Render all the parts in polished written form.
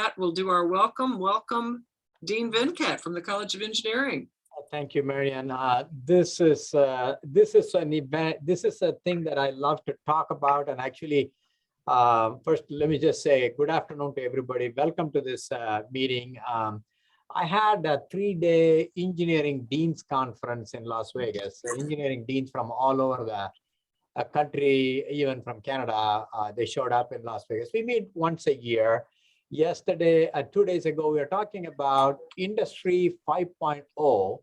that, we'll do our welcome. Welcome, Dean Venkat from the College of Engineering. Thank you, Marian. This is an event. This is a thing that I love to talk about. And actually, first, let me just say good afternoon to everybody. Welcome to this meeting. I had a 3-day engineering deans conference in Las Vegas. Engineering deans from all over the country, even from Canada, they showed up in Las Vegas. We meet once a year. Yesterday, 2 days ago, we were talking about Industry 5.0.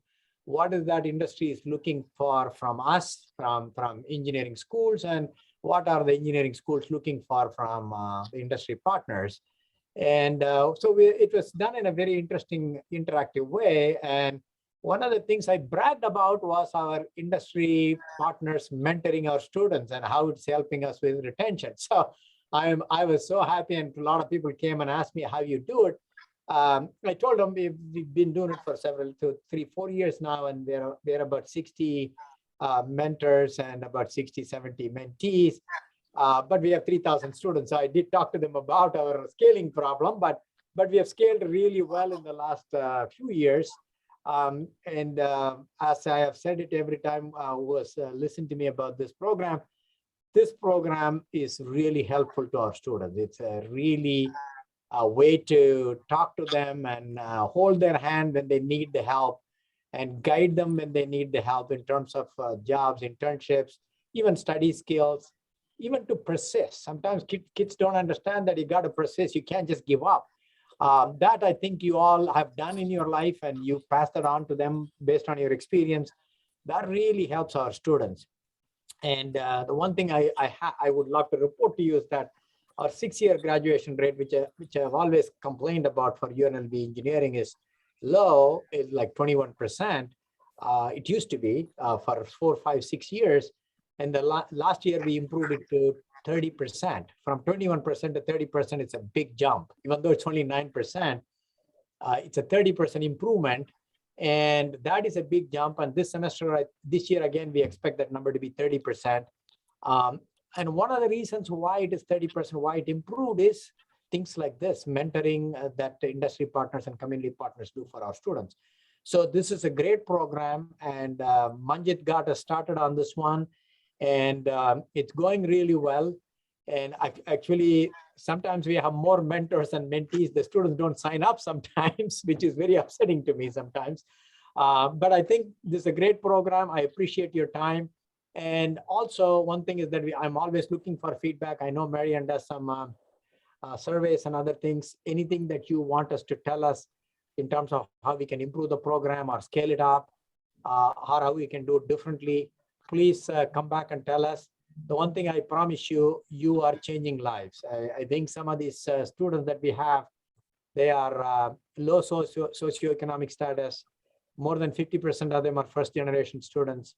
What is that industry is looking for from us, from engineering schools, and what are the engineering schools looking for from the industry partners? And so it was done in a very interesting, interactive way. And one of the things I bragged about was our industry partners mentoring our students and how it's helping us with retention. So I was so happy, and a lot of people came and asked me how you do it. I told them we've been doing it for 3, 4 years now, and we're about 60 mentors and about 60, 70 mentees. But we have 3,000 students. So I did talk to them about our scaling problem, but we have scaled really well in the last few years. As I have said it every time who has listened to me about this program is really helpful to our students. It's a really way to talk to them and hold their hand when they need the help and guide them when they need the help in terms of jobs, internships, even study skills, even to persist. Sometimes kids don't understand that you got to persist. You can't just give up. That I think you all have done in your life, and you pass that on to them based on your experience. That really helps our students. And the one thing I would love to report to you is that our 6-year graduation rate, which I've always complained about for UNLV engineering, is low, is like 21%. It used to be for 4, 5, 6 years. And the last year we improved it to 30%. From 21% to 30%, it's a big jump. Even though it's only 9%, it's a 30% improvement. And that is a big jump. And this semester, this year, again, we expect that number to be 30%. And one of the reasons why it is 30%, why it improved, is things like this, mentoring that industry partners and community partners do for our students. So this is a great program, and Manjit got us started on this one, and it's going really well. And actually, sometimes we have more mentors and mentees. The students don't sign up sometimes, which is very upsetting to me sometimes. But I think this is a great program. I appreciate your time. And also, one thing is that I'm always looking for feedback. I know Marian does some surveys and other things. Anything that you want us to tell us in terms of how we can improve the program or scale it up, or how we can do it differently, please come back and tell us. The one thing I promise you, you are changing lives. I think some of these students that we have, they are low socioeconomic status. More than 50% of them are first-generation students.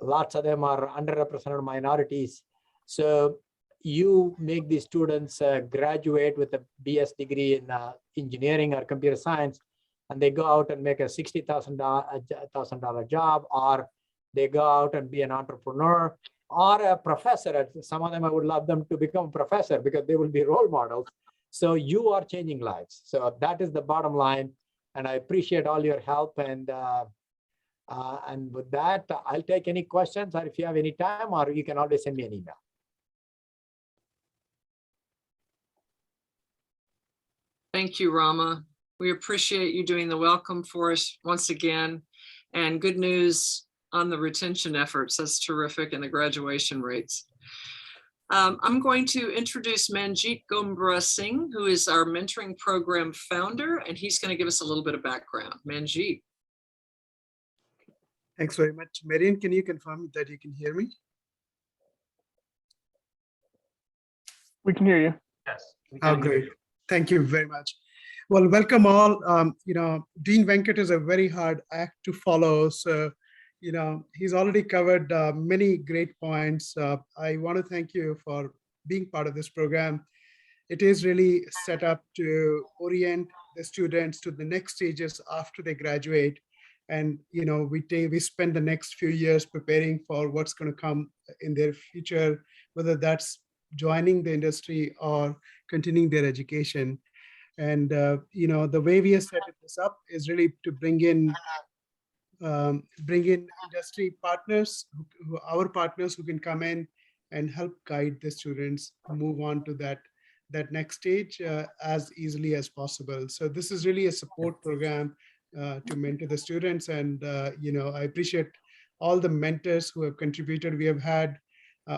Lots of them are underrepresented minorities. So you make these students graduate with a BS degree in engineering or computer science, and they go out and make a $60,000 job, or they go out and be an entrepreneur or a professor. Some of them, I would love them to become a professor because they will be role models. So you are changing lives. So that is the bottom line. And I appreciate all your help. And with that, I'll take any questions, or if you have any time, or you can always send me an email. Thank you, Rama. We appreciate you doing the welcome for us once again. And good news on the retention efforts. That's terrific, and the graduation rates. I'm going to introduce Manjit Gombra Singh, who is our mentoring program founder, and he's going to give us a little bit of background. Manjit. Thanks very much. Marian, can you confirm that you can hear me? We can hear you. Yes. Oh, great. Thank you very much. Well, welcome all. Dean Venkat is a very hard act to follow. So, he's already covered many great points. I want to thank you for being part of this program. It is really set up to orient the students to the next stages after they graduate. And, we spend the next few years preparing for what's going to come in their future, whether that's joining the industry or continuing their education. And the way we have set this up is really to bring in industry partners, our partners who can come in and help guide the students move on to that next stage as easily as possible. So this is really a support program to mentor the students. And I appreciate all the mentors who have contributed. We have had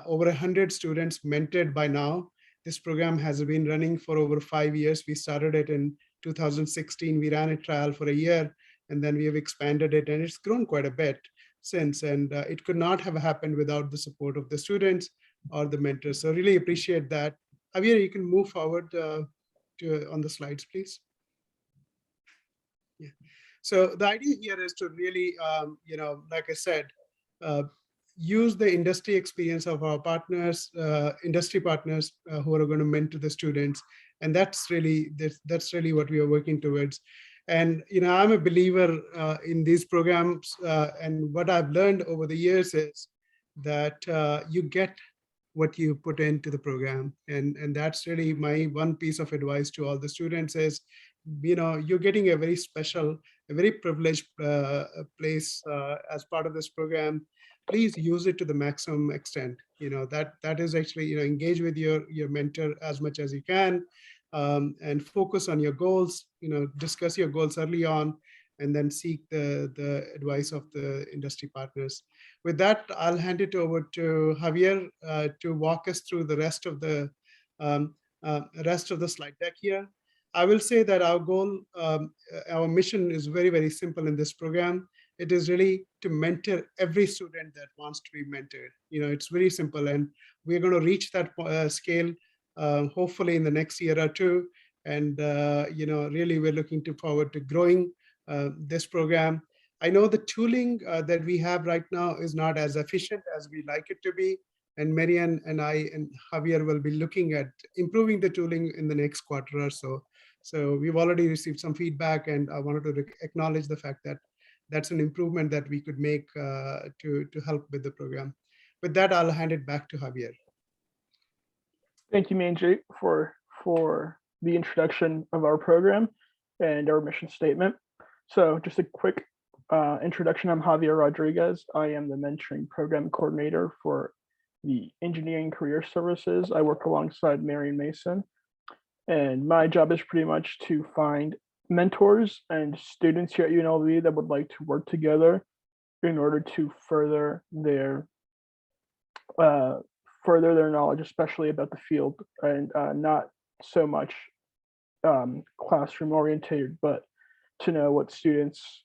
over 100 students mentored by now. This program has been running for over 5 years. We started it in 2016. We ran a trial for a year, and then we have expanded it, and it's grown quite a bit since. And it could not have happened without the support of the students or the mentors. So really appreciate that. Javier, you can move forward on the slides, please. Yeah. So the idea here is to really, like I said, use the industry experience of our partners, industry partners who are going to mentor the students. And that's really what we are working towards. And I'm a believer in these programs, and what I've learned over the years is that you get what you put into the program. And that's really my one piece of advice to all the students is, you're getting a very special, a very privileged place as part of this program. Please use it to the maximum extent. That is actually, engage with your mentor as much as you can, and focus on your goals, discuss your goals early on, and then seek the advice of the industry partners. With that, I'll hand it over to Javier to walk us through the rest of the slide deck here. I will say that our goal, our mission is very, very simple in this program. It is really to mentor every student that wants to be mentored. It's very simple, and we're going to reach that scale hopefully in the next year or two. And really, we're looking forward to growing this program. I know the tooling that we have right now is not as efficient as we like it to be. And Marian and I and Javier will be looking at improving the tooling in the next quarter or so. So we've already received some feedback, and I wanted to acknowledge the fact that that's an improvement that we could make to help with the program. With that, I'll hand it back to Javier. Thank you, Manjit, for the introduction of our program and our mission statement. So just a quick introduction. I'm Javier Rodriguez. I am the mentoring program coordinator for the Engineering Career Services. I work alongside Marian Mason, and my job is pretty much to find mentors and students here at UNLV that would like to work together in order to further their knowledge, especially about the field, and not so much classroom oriented, but to know what students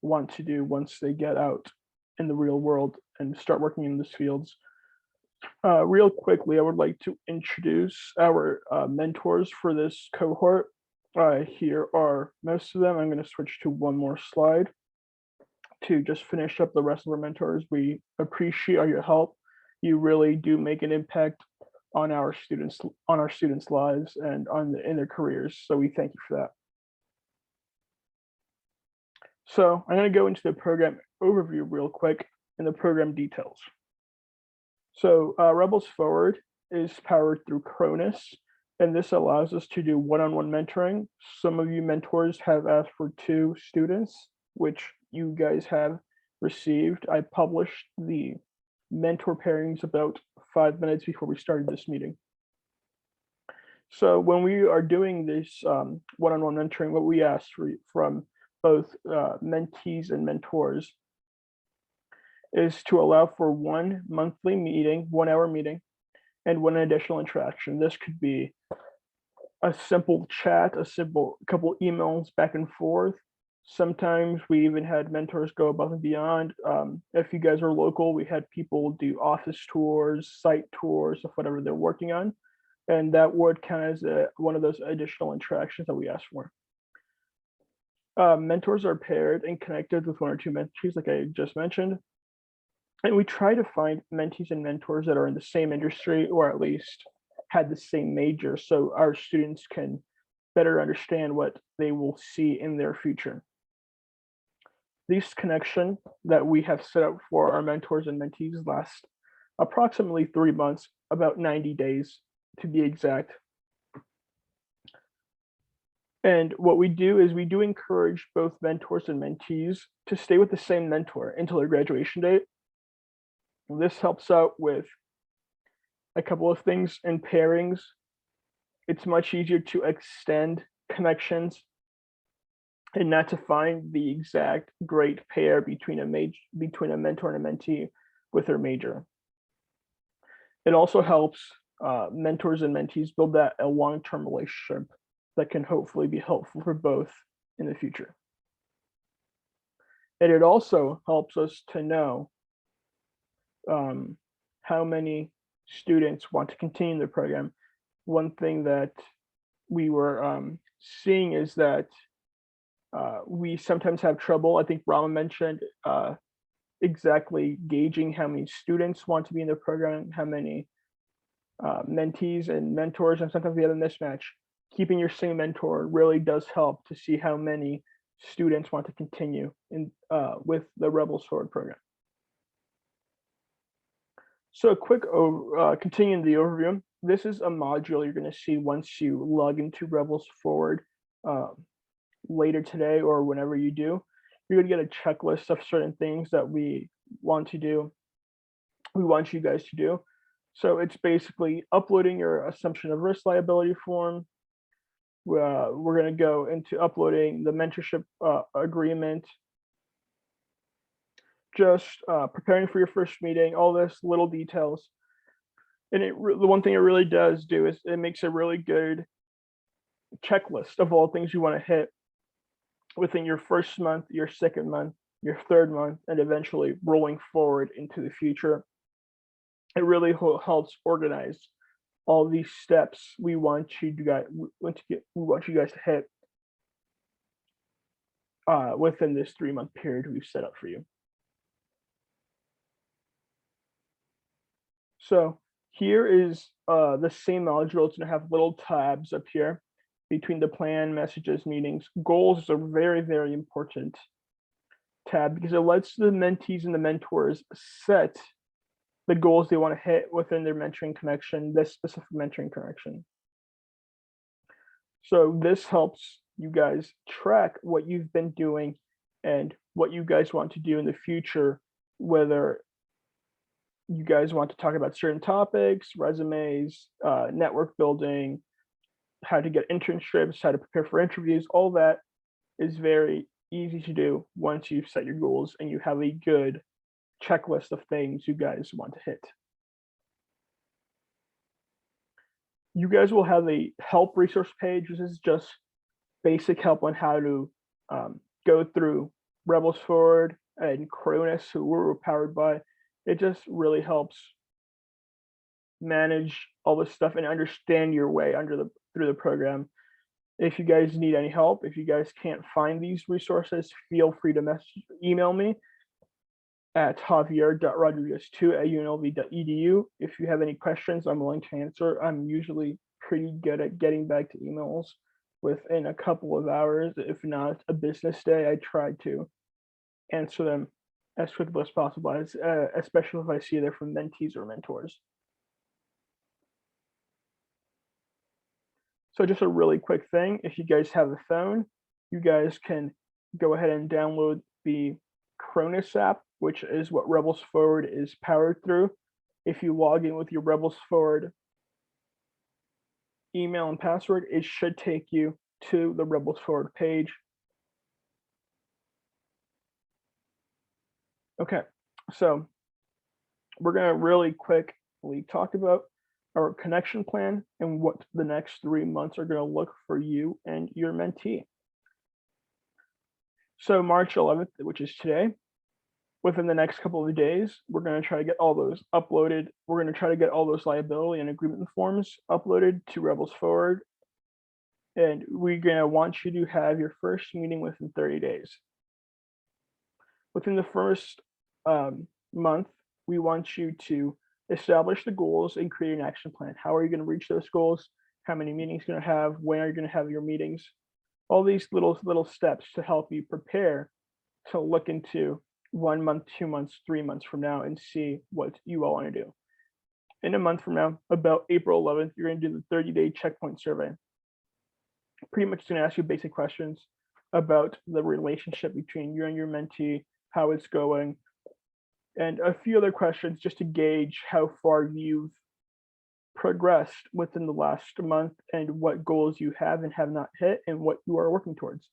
want to do once they get out in the real world and start working in these fields. Real quickly, I would like to introduce our mentors for this cohort. Here are most of them. I'm going to switch to one more slide to just finish up the rest of our mentors. We appreciate your help. You really do make an impact on our students' lives and in their careers. So we thank you for that. So I'm going to go into the program overview real quick and the program details. So Rebels Forward is powered through Cronus, and this allows us to do one-on-one mentoring. Some of you mentors have asked for 2 students, which you guys have received. I published the mentor pairings about 5 minutes before we started this meeting. So when we are doing this one-on-one mentoring, what we ask from both mentees and mentors is to allow for 1 monthly meeting, 1-hour meeting, and 1 additional interaction. This could be a simple chat, a couple emails back and forth. Sometimes we even had mentors go above and beyond. If you guys are local, we had people do office tours, site tours of whatever they're working on. And that would count as one of those additional interactions that we asked for. Mentors are paired and connected with 1 or 2 mentees, like I just mentioned. And we try to find mentees and mentors that are in the same industry, or at least had the same major, so our students can better understand what they will see in their future. This connection that we have set up for our mentors and mentees last approximately 3 months, about 90 days to be exact. And what we do is we do encourage both mentors and mentees to stay with the same mentor until their graduation date. This helps out with a couple of things in pairings. It's much easier to extend connections and not to find the exact great pair between a mentor and a mentee with their major. It also helps mentors and mentees build a long-term relationship that can hopefully be helpful for both in the future. And it also helps us to know how many students want to continue the program. One thing that we were seeing is that we sometimes have trouble, I think Rama mentioned, exactly gauging how many students want to be in the program, how many mentees and mentors, and sometimes we have a mismatch. Keeping your Singh mentor really does help to see how many students want to continue in with the Rebels Forward program. So a quick continuing the overview. This is a module you're going to see once you log into Rebels Forward later today or whenever you do. You're going to get a checklist of certain things that we want you guys to do. So it's basically uploading your assumption of risk liability form. We're going to go into uploading the mentorship agreement, just preparing for your first meeting, all this little details. And the one thing it really does do is it makes a really good checklist of all things you want to hit within your first month, your second month, your third month, and eventually rolling forward into the future. It really helps organize all these steps we want you guys to hit within this 3-month period we've set up for you. So here is the same module. It's going to have little tabs up here between the plan, messages, meetings. Goals is a very, very important tab because it lets the mentees and the mentors set the goals they want to hit within their mentoring connection, this specific mentoring connection. So this helps you guys track what you've been doing and what you guys want to do in the future, whether you guys want to talk about certain topics, resumes, network building, how to get internships, how to prepare for interviews. All that is very easy to do once you've set your goals and you have a good checklist of things you guys want to hit. You guys will have a help resource page. This is just basic help on how to go through Rebels Forward and Cronus, who we're powered by. It just really helps manage all this stuff and understand your way through the program. If you guys need any help, if you guys can't find these resources, feel free to email me at javier.rodriguez2@unlv.edu. If you have any questions, I'm willing to answer. I'm usually pretty good at getting back to emails within a couple of hours. If not a business day, I try to answer them as quickly as possible, especially if I see they're from mentees or mentors. So just a really quick thing, if you guys have a phone, you guys can go ahead and download the Cronus app, which is what Rebels Forward is powered through. If you log in with your Rebels Forward email and password, it should take you to the Rebels Forward page. Okay, so we're going to really quickly talk about our connection plan and what the next 3 months are going to look for you and your mentee. So March 11th, which is today, within the next couple of days, we're going to try to get all those uploaded. We're going to try to get all those liability and agreement forms uploaded to Rebels Forward. And we're going to want you to have your first meeting within 30 days. Within the first month, we want you to establish the goals and create an action plan. How are you going to reach those goals? How many meetings you're going to have? When are you going to have your meetings? All these little steps to help you prepare to look into 1 month, 2 months, 3 months from now and see what you all want to do. In a month from now, about April 11th, you're going to do the 30-day checkpoint survey. pretty much going to ask you basic questions about the relationship between you and your mentee, how it's going, and a few other questions just to gauge how far you've progressed within the last month and what goals you have and have not hit and what you are working towards.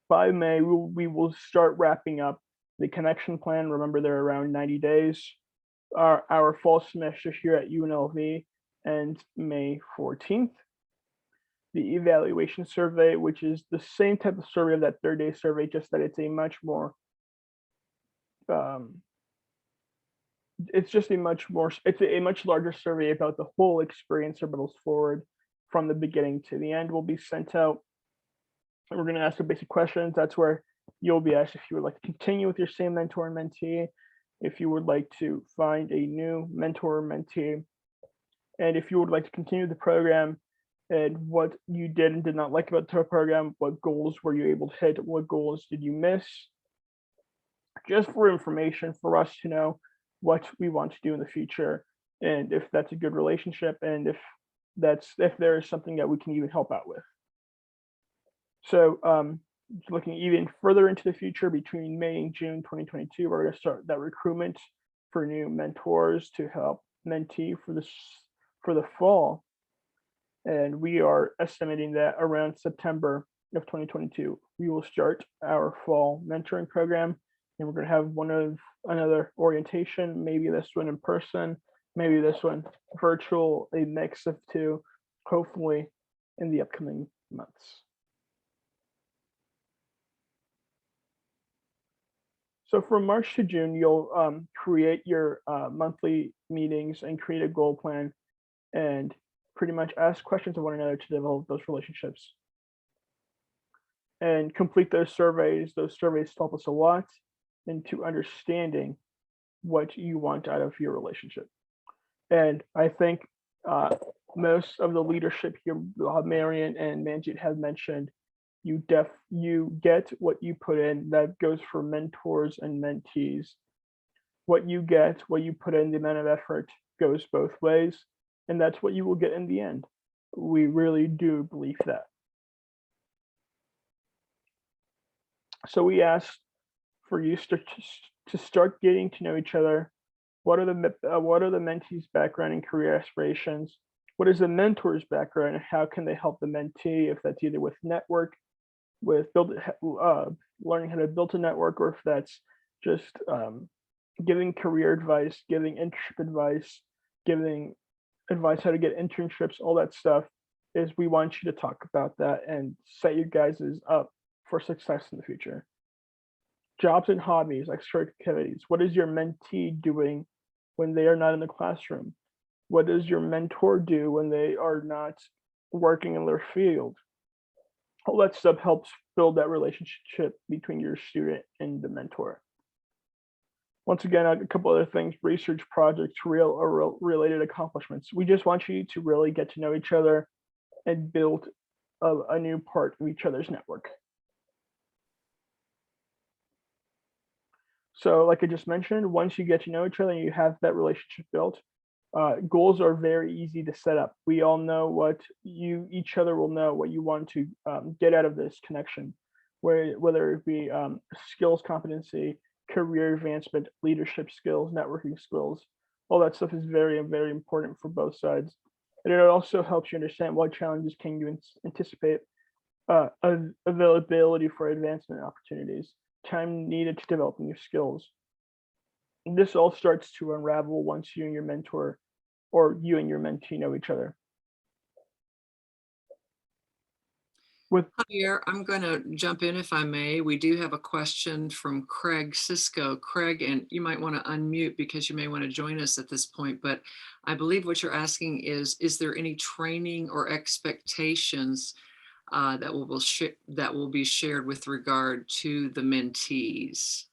By May, we will start wrapping up the connection plan. Remember, they're around 90 days. Our fall semester here at UNLV ends May 14th. The evaluation survey, which is the same type of survey of that third day survey, just that it's a much more, it's a much larger survey about the whole experience of Riddles Forward from the beginning to the end, will be sent out. And we're going to ask you basic questions. That's where you'll be asked if you would like to continue with your same mentor and mentee, if you would like to find a new mentor or mentee, and if you would like to continue the program, and what you did and did not like about the program, what goals were you able to hit, what goals did you miss, just for information for us to know what we want to do in the future, and if that's a good relationship, and if there is something that we can even help out with. So looking even further into the future, between May and June 2022, we're going to start that recruitment for new mentors to help mentee for the fall. And we are estimating that around September of 2022, we will start our fall mentoring program. And we're going to have another orientation, maybe this one in person, maybe this one virtual, a mix of two, hopefully in the upcoming months. So from March to June, you'll create your monthly meetings and create a goal plan and pretty much ask questions of one another to develop those relationships and complete those surveys. Those surveys help us a lot into understanding what you want out of your relationship. And I think most of the leadership here, Marian and Manjit have mentioned, you get what you put in. That goes for mentors and mentees. What you get, what you put in, the amount of effort goes both ways, and that's what you will get in the end. We really do believe that. So we asked for you to start getting to know each other. What are the mentees' background and career aspirations? What is the mentor's background, and how can they help the mentee, if that's either with network, with learning how to build a network, or if that's just giving career advice, giving internship advice, giving advice how to get internships, all that stuff. Is we want you to talk about that and set you guys up for success in the future. Jobs and hobbies, extra activities. What is your mentee doing when they are not in the classroom? What does your mentor do when they are not working in their field? All that stuff helps build that relationship between your student and the mentor. Once again, a couple other things: research projects, real or related accomplishments. We just want you to really get to know each other and build a new part of each other's network. So like I just mentioned, once you get to know each other and you have that relationship built, goals are very easy to set up. We all know what each other will know what you want to get out of this connection, whether it be skills, competency, career advancement, leadership skills, networking skills. All that stuff is very, very important for both sides. And it also helps you understand what challenges can you anticipate, availability for advancement opportunities, time needed to develop new skills. And this all starts to unravel once you and your mentor, or you and your mentee, know each other. Javier, I'm going to jump in if I may. We do have a question from Craig Cisco. Craig, and you might want to unmute because you may want to join us at this point, but I believe what you're asking is there any training or expectations that will be shared with regard to the mentees?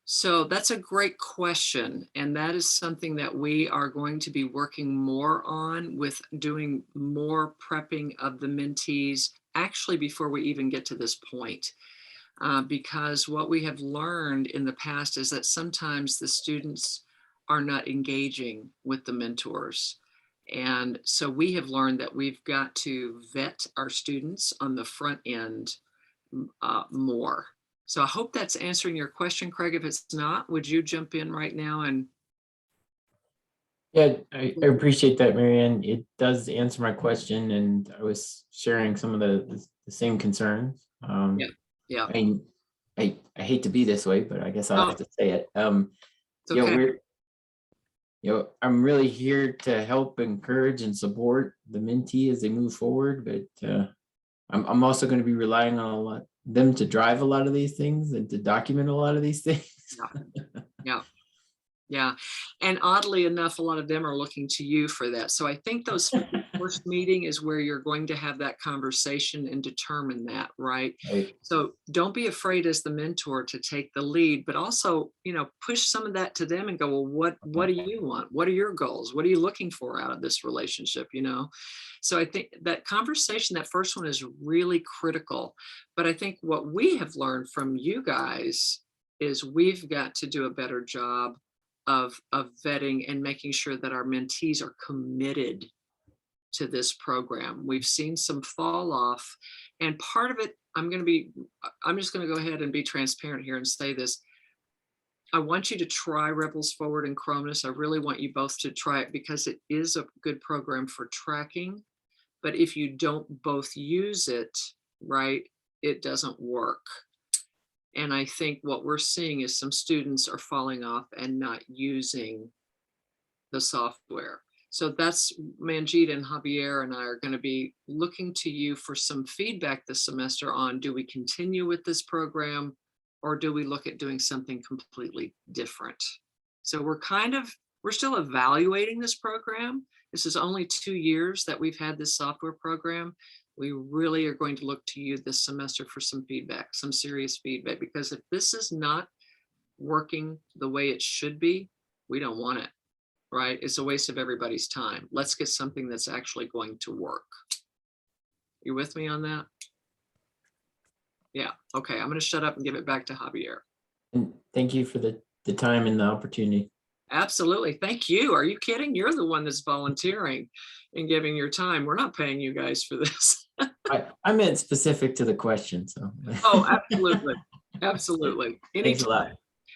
So that's a great question. And that is something that we are going to be working more on, with doing more prepping of the mentees actually before we even get to this point. Because what we have learned in the past is that sometimes the students are not engaging with the mentors. And so we have learned that we've got to vet our students on the front end more. So I hope that's answering your question, Craig. If it's not, would you jump in right now? And yeah, I appreciate that, Marian. It does answer my question, and I was sharing some of the same concerns. yeah, I mean, I hate to be this way, but I guess I'll have to say it. it's okay. I'm really here to help encourage and support the mentee as they move forward, but I'm also going to be relying on them to drive a lot of these things and to document a lot of these things. Yeah. And oddly enough, a lot of them are looking to you for that. So I think those first meeting is where you're going to have that conversation and determine that, right? Right. So don't be afraid as the mentor to take the lead, but also, push some of that to them and go, well, what do you want? What are your goals? What are you looking for out of this relationship? So I think that conversation, that first one, is really critical. But I think what we have learned from you guys is we've got to do a better job of vetting and making sure that our mentees are committed to this program. We've seen some fall off, and part of it, I'm just going to go ahead and be transparent here and say this. I want you to try Rebels Forward and Cronus. I really want you both to try it because it is a good program for tracking. But if you don't both use it, right, it doesn't work. And I think what we're seeing is some students are falling off and not using the software. So that's Manjit and Javier and I are going to be looking to you for some feedback this semester on, do we continue with this program or do we look at doing something completely different? So we're still evaluating this program. This is only 2 years that we've had this software program. We really are going to look to you this semester for some feedback, some serious feedback, because if this is not working the way it should be, we don't want it, right? It's a waste of everybody's time. Let's get something that's actually going to work. You with me on that? Yeah, okay, I'm gonna shut up and give it back to Javier. And thank you for the time and the opportunity. Absolutely, thank you. Are you kidding? You're the one that's volunteering and giving your time. We're not paying you guys for this. I meant specific to the question, so. Oh, absolutely, absolutely. Thanks a lot.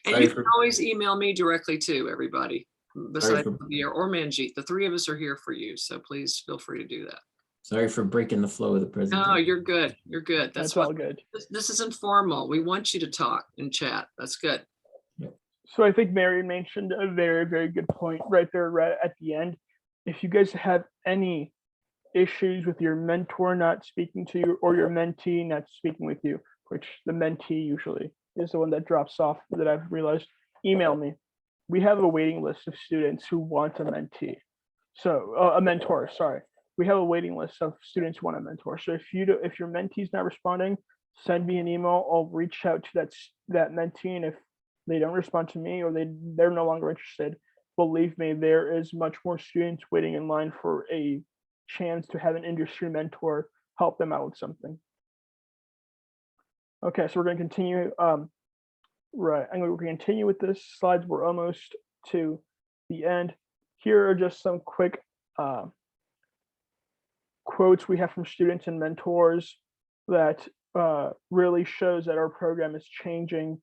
And you can always email me directly too, everybody, besides Javier or Manjit. The three of us are here for you, so please feel free to do that. Sorry for breaking the flow of the presentation. No, you're good. You're good. That's all good. This is informal. We want you to talk and chat. That's good. So I think Marian mentioned a very, very good point right there, right at the end. If you guys have any issues with your mentor not speaking to you or your mentee not speaking with you, which the mentee usually is the one that drops off that I've realized, email me. We have a waiting list of students who want a mentee. So a mentor, sorry. We have a waiting list of students who want a mentor. So if your mentee's not responding, send me an email. I'll reach out to that mentee, and if they don't respond to me or they're no longer interested, believe me, there is much more students waiting in line for a chance to have an industry mentor help them out with something. Okay, so we're going to continue. Right, I'm going to continue with this slides. We're almost to the end. Here are just some quick quotes we have from students and mentors that really shows that our program is changing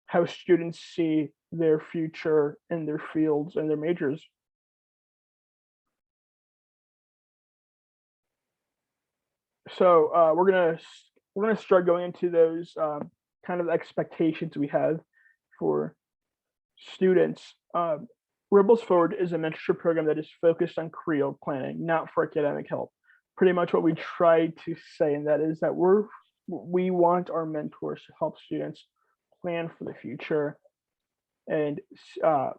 how students see their future in their fields and their majors. So we're gonna start going into those kind of expectations we have for students. Rebels Forward is a mentorship program that is focused on career planning, not for academic help. Pretty much what we try to say, and that is that we want our mentors to help students plan for the future and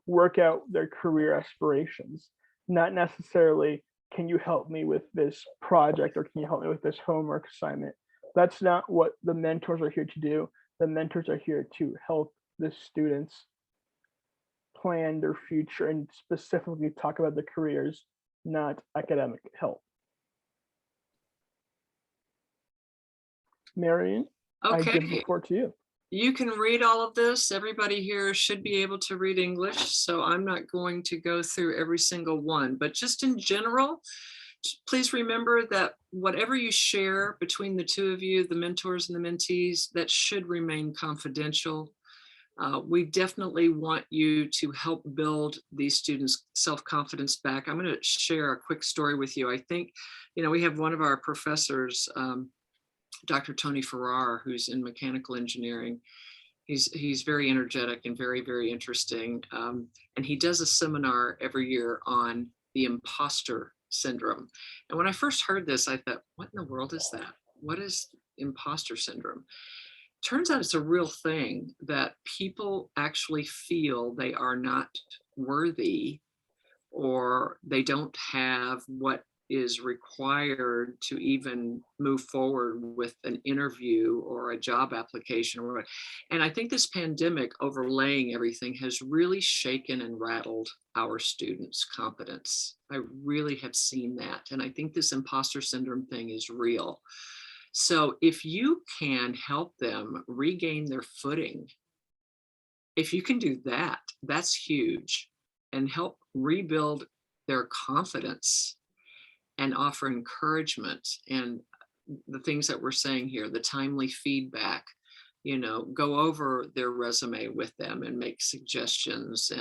work out their career aspirations, not necessarily, can you help me with this project or can you help me with this homework assignment? That's not what the mentors are here to do. The mentors are here to help the students plan their future and specifically talk about the careers, not academic help. Marian, I give the floor to you. You can read all of this. Everybody here should be able to read English, so I'm not going to go through every single one, but just in general, please remember that whatever you share between the two of you, the mentors and the mentees, that should remain confidential. We definitely want you to help build these students' self-confidence back. I'm going to share a quick story with you. I think, we have one of our professors, Dr. Tony Farrar, who's in mechanical engineering. He's very energetic and very, very interesting. And he does a seminar every year on the imposter syndrome. And when I first heard this, I thought, what in the world is that? What is imposter syndrome? Turns out it's a real thing that people actually feel they are not worthy, or they don't have what is required to even move forward with an interview or a job application. And I think this pandemic overlaying everything has really shaken and rattled our students' confidence. I really have seen that. And I think this imposter syndrome thing is real. So if you can help them regain their footing, if you can do that, that's huge, and help rebuild their confidence and offer encouragement and the things that we're saying here, the timely feedback, go over their resume with them and make suggestions,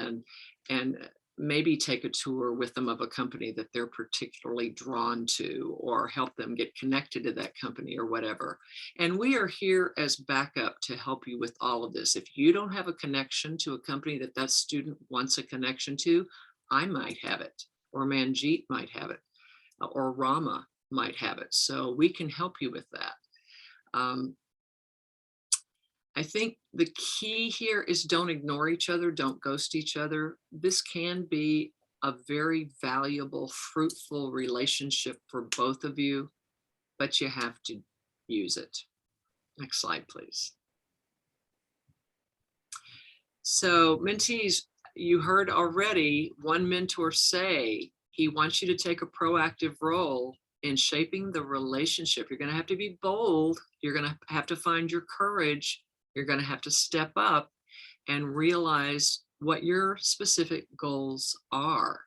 and maybe take a tour with them of a company that they're particularly drawn to, or help them get connected to that company or whatever. And we are here as backup to help you with all of this. If you don't have a connection to a company that student wants a connection to, I might have it, or Manjit might have it, or Rama might have it. So we can help you with that. I think the key here is don't ignore each other, don't ghost each other. This can be a very valuable, fruitful relationship for both of you, but you have to use it. Next slide, please. So mentees, you heard already one mentor say he wants you to take a proactive role in shaping the relationship. You're going to have to be bold. You're going to have to find your courage. You're going to have to step up and realize what your specific goals are.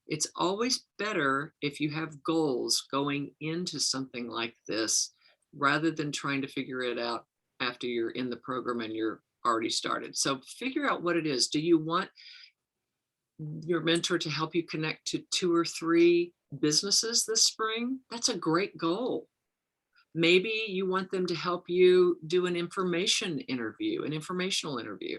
It's always better if you have goals going into something like this, rather than trying to figure it out after you're in the program and you're already started. So figure out what it is. Do you want your mentor to help you connect to 2 or 3 businesses this spring? That's a great goal. Maybe you want them to help you do an informational interview,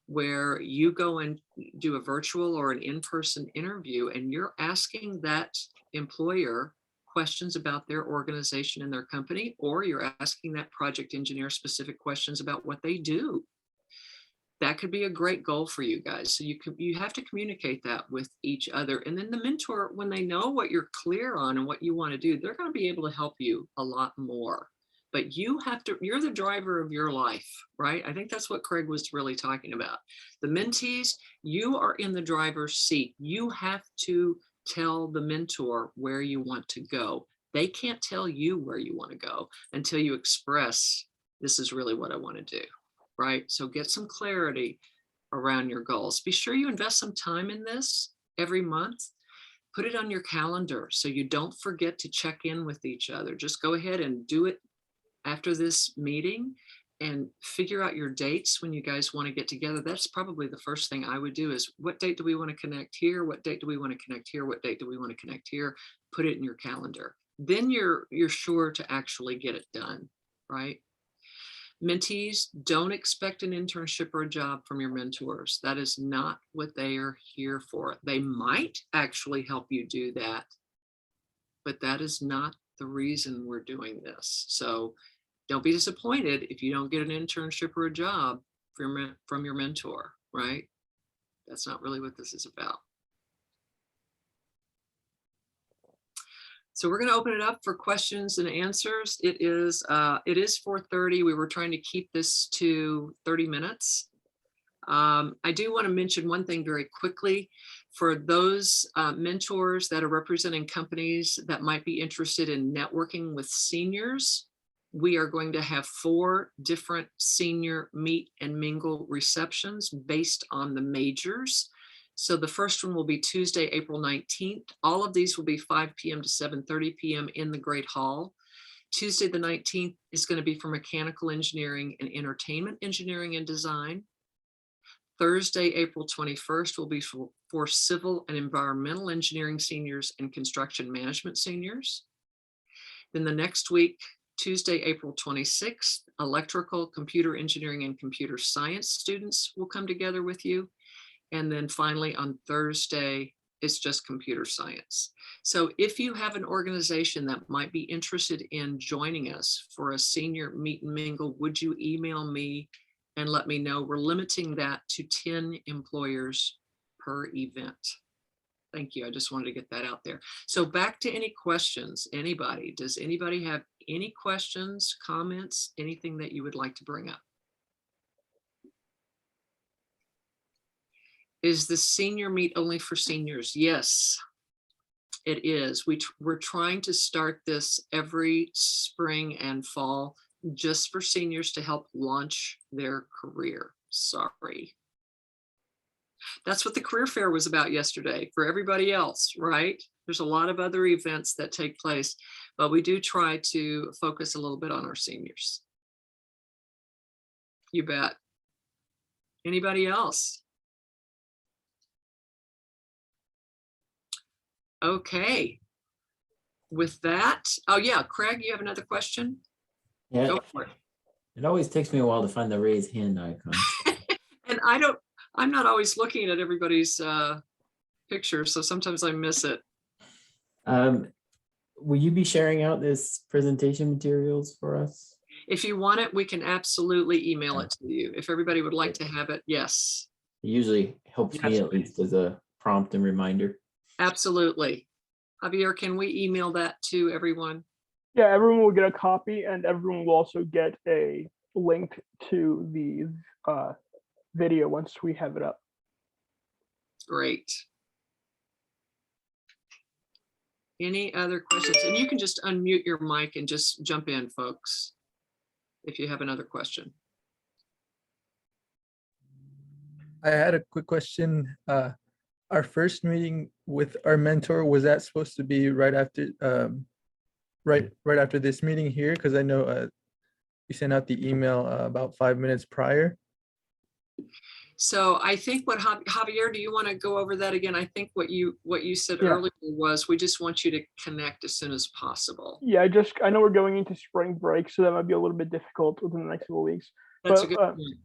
where you go and do a virtual or an in-person interview, and you're asking that employer questions about their organization and their company, or you're asking that project engineer specific questions about what they do. That could be a great goal for you guys. So you have to communicate that with each other. And then the mentor, when they know what you're clear on and what you want to do, they're going to be able to help you a lot more. But you're the driver of your life, right? I think that's what Craig was really talking about. The mentees, you are in the driver's seat. You have to tell the mentor where you want to go. They can't tell you where you want to go until you express, this is really what I want to do. Right? So get some clarity around your goals. Be sure you invest some time in this every month. Put it on your calendar so you don't forget to check in with each other. Just go ahead and do it after this meeting, and figure out your dates when you guys want to get together. That's probably the first thing I would do, is what date do we want to connect here? What date do we want to connect here? What date do we want to connect here? Put it in your calendar. Then you're sure to actually get it done, right? Mentees, don't expect an internship or a job from your mentors. That is not what they are here for. They might actually help you do that, but that is not the reason we're doing this. So don't be disappointed if you don't get an internship or a job from your mentor, right? That's not really what this is about. So we're going to open it up for questions and answers. It is 4:30. We were trying to keep this to 30 minutes. I do want to mention one thing very quickly. For those mentors that are representing companies that might be interested in networking with seniors, we are going to have 4 different senior meet and mingle receptions based on the majors. So the first one will be Tuesday, April 19th. All of these will be 5 p.m. to 7:30 p.m. in the Great Hall. Tuesday, the 19th is going to be for mechanical engineering and entertainment engineering and design. Thursday, April 21st will be for civil and environmental engineering seniors and construction management seniors. Then the next week, Tuesday, April 26th, electrical, computer engineering, and computer science students will come together with you. And then finally on Thursday, it's just computer science. So if you have an organization that might be interested in joining us for a senior meet and mingle, would you email me and let me know? We're limiting that to 10 employers per event. Thank you. I just wanted to get that out there. So back to any questions. Anybody? Does anybody have any questions, comments, anything that you would like to bring up? Is the senior meet only for seniors? Yes, it is. We're trying to start this every spring and fall just for seniors to help launch their career. Sorry. That's what the career fair was about yesterday for everybody else, right? There's a lot of other events that take place, but we do try to focus a little bit on our seniors. You bet. Anybody else? Okay. With that, oh yeah, Craig, you have another question? Yeah, Go for it. it always takes me a while to find the raise hand icon. And I'm not always looking at everybody's picture, so sometimes I miss it. Will you be sharing out this presentation materials for us? If you want it, we can absolutely email it to you. If everybody would like to have it, yes. It usually helps me Yes, at least as a prompt and reminder. Absolutely. Javier, can we email that to everyone? Yeah, everyone will get a copy, and everyone will also get a link to the video once we have it up. Great. Any other questions? And you can just unmute your mic and just jump in, folks, if you have another question. I had a quick question. Our first meeting with our mentor, was that supposed to be right after right after this meeting here? Because I know you sent out the email about 5 minutes prior. So I think what Javier, do you want to go over that again? I think what you said Yeah. earlier was we just want you to connect as soon as possible. Yeah, I know we're going into spring break, so that might be a little bit difficult within the next couple of weeks. That's a But, good point.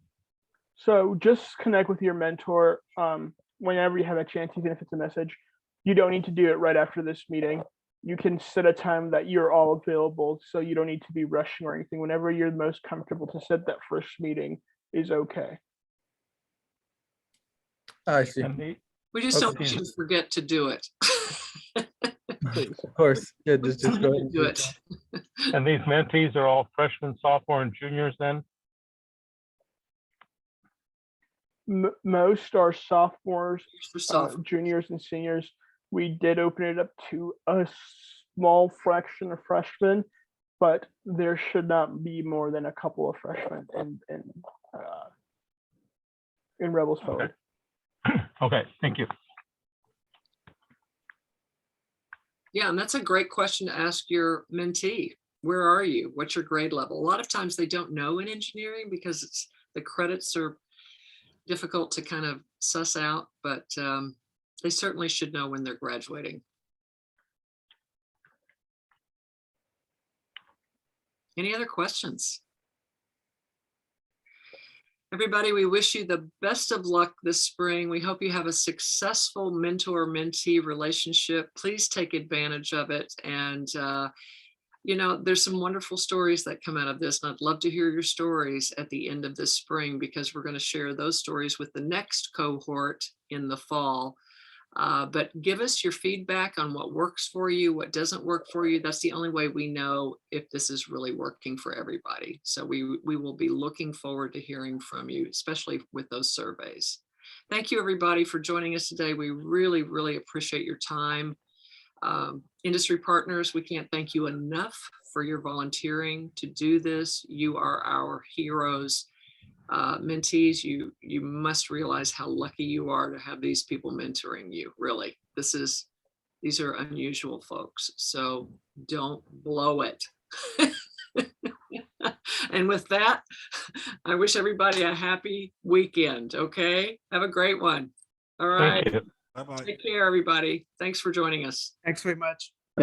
So just connect with your mentor whenever you have a chance, even if it's a message. You don't need to do it right after this meeting. You can set a time that you're all available, so you don't need to be rushing or anything. Whenever you're most comfortable to set that first meeting is okay. I see. We just don't Okay. want you to forget to do it. Please. Of course. Yeah, just go ahead and Do it. And these mentees are all freshmen, sophomore, and juniors then? Most are sophomores, For software. juniors, and seniors. We did open it up to a small fraction of freshmen, but there should not be more than a couple of freshmen in Rebels Forward. Okay, thank you. Yeah, and that's a great question to ask your mentee. Where are you? What's your grade level? A lot of times they don't know in engineering because the credits are difficult to kind of suss out, but they certainly should know when they're graduating. Any other questions? Everybody, we wish you the best of luck this spring. We hope you have a successful mentor-mentee relationship. Please take advantage of it. And, you know, there's some wonderful stories that come out of this. And I'd love to hear your stories at the end of this spring, because we're going to share those stories with the next cohort in the fall. But give us your feedback on what works for you, what doesn't work for you. That's the only way we know if this is really working for everybody. So we will be looking forward to hearing from you, especially with those surveys. Thank you, everybody, for joining us today. We really, really appreciate your time. Industry partners, we can't thank you enough for your volunteering to do this. You are our heroes. Mentees, you must realize how lucky you are to have these people mentoring you. Really, these are unusual folks. So don't blow it. And with that, I wish everybody a happy weekend. Okay, have a great one. All right. Thank you. Bye-bye. Take care, everybody. Thanks for joining us. Thanks very much.